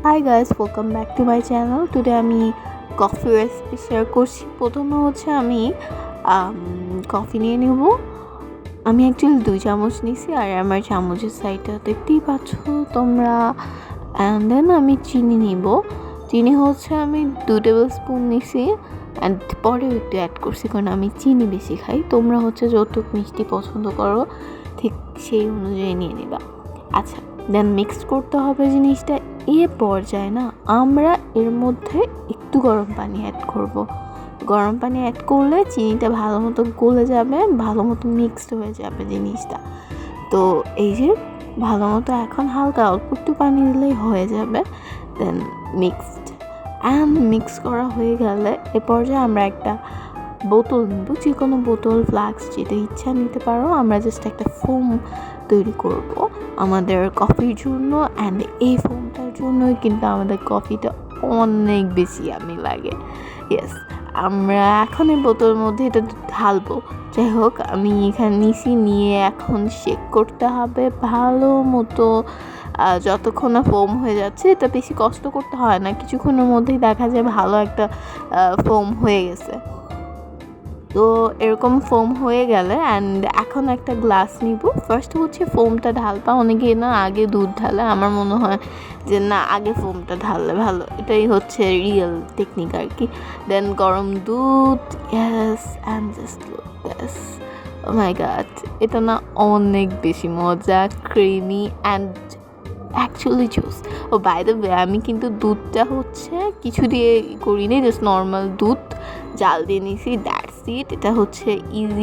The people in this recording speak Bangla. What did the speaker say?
Hi guys, welcome back to my channel. Today আমি কফি রেসিপি শেয়ার করছি। প্রথমে হচ্ছে আমি কফি নিয়ে নেব। আমি অ্যাকচুয়ালি 2 চামচ নিছি আর আমার চামচের সাইডটা দেখতেই পাচ্ছ তোমরা। অ্যান্ড দেন আমি চিনি নিব। চিনি হচ্ছে আমি 2 টেবিল স্পুন নিছি অ্যান্ড পরে একটু অ্যাড করছি কারণ আমি চিনি বেশি খাই। তোমরা হচ্ছে যতটুকু মিষ্টি পছন্দ করো ঠিক সেই অনুযায়ী নিয়ে নিবা। আচ্ছা, দেন মিক্স করতে হবে জিনিসটা। এ পর্যায়ে না আমরা এর মধ্যে একটু গরম পানি অ্যাড করব। গরম পানি অ্যাড করলে চিনিটা ভালো মতো গলে যাবে, ভালো মতো মিক্সড হয়ে যাবে জিনিসটা। তো এই যে ভালো মতো এখন হালকা অল্প একটু পানি দিলেই হয়ে যাবে। দেন মিক্স করা হয়ে গেলে এ পর্যায়ে আমরা একটা বোতল নিব, যে কোনো বোতল, ফ্লাক্স যেটা ইচ্ছা নিতে পারো। আমরা জাস্ট একটা ফোম তৈরি করব আমাদের কফির জন্য। অ্যান্ড এই ফোমটার জন্যই কিন্তু আমাদের কফিটা অনেক বেশি ইয়ামি লাগে। ইয়েস, আমরা এখন এই বোতলের মধ্যে এটা ঢালবো। যাই হোক, আমি এখানে নিয়ে এখন শেক করতে হবে ভালো মতো যতক্ষণ না ফোম হয়ে যাচ্ছে। এটা বেশি কষ্ট করতে হয় না, কিছুক্ষণের মধ্যেই দেখা যায় ভালো একটা ফোম হয়ে গেছে। তো এরকম ফোম হয়ে গেলে অ্যান্ড এখন একটা গ্লাস নিব। ফার্স্ট হচ্ছে ফোমটা ঢালবা। অনেকে না আগে দুধ ঢালে, আমার মনে হয় যে না আগে ফোমটা ঢাললে ভালো, এটাই হচ্ছে রিয়েল টেকনিক আর কি। দেন গরম দুধ, yes, and just look this, oh my god, এটা না অনেক বেশি মজা, creamy and actually juice. Oh by the way, আমি কিন্তু দুধটা হচ্ছে কিছু দিয়ে করিনি, জাস্ট নর্মাল দুধ জাল দিয়ে নিয়েছি, দ্যাটস ইট। এটা হচ্ছে ইজি